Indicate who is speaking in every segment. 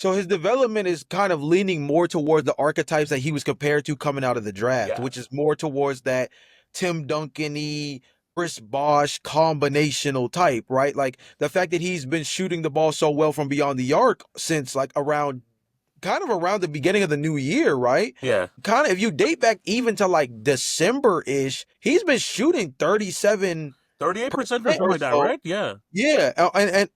Speaker 1: So his development is kind of leaning more towards the archetypes that he was compared to coming out of the draft,
Speaker 2: Yeah.
Speaker 1: which is more towards that Tim Duncan-y, Chris Bosh combinational type, right? Like the fact that he's been shooting the ball so well from beyond the arc since like around kind of around the beginning of the new year, right?
Speaker 2: Yeah.
Speaker 1: Kind of if you date back even to like December-ish, he's been shooting 37%
Speaker 2: 38% or something
Speaker 1: or
Speaker 2: like that,
Speaker 1: so.
Speaker 2: right? Yeah.
Speaker 1: Yeah,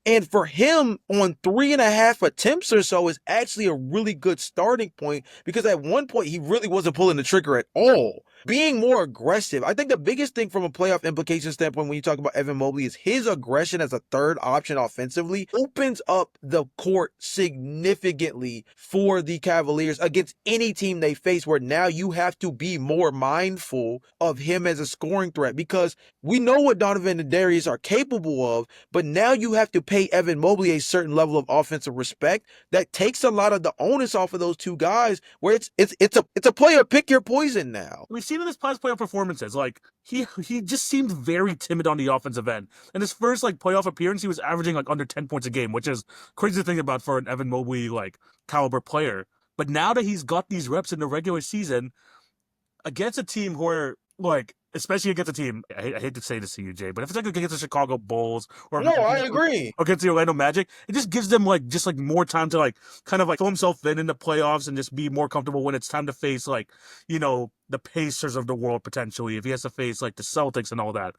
Speaker 1: and for him on 3.5 attempts or so is actually a really good starting point because at one point he really wasn't pulling the trigger at all. Being more aggressive. I think the biggest thing from a playoff implication standpoint when you talk about Evan Mobley is his aggression as a third option offensively opens up the court significantly for the Cavaliers against any team they face where now you have to be more mindful of him as a scoring threat because we know what Donovan and Darius are capable of, but now you have to pay Evan Mobley a certain level of offensive respect that takes a lot of the onus off of those two guys. Where it's a player pick your poison now.
Speaker 2: We've seen in his past playoff performances, like he just seemed very timid on the offensive end. In his first like playoff appearance, he was averaging like under 10 points a game, which is crazy to think about for an Evan Mobley like caliber player. But now that he's got these reps in the regular season against a team where like especially against a team, I hate to say this to you, Jay, but if it's like against the Chicago Bulls
Speaker 1: No, I agree.
Speaker 2: against the Orlando Magic, it just gives them like just like more time to like kind of like fill himself in the playoffs and just be more comfortable when it's time to face like the Pacers of the world potentially if he has to face like the Celtics and all that.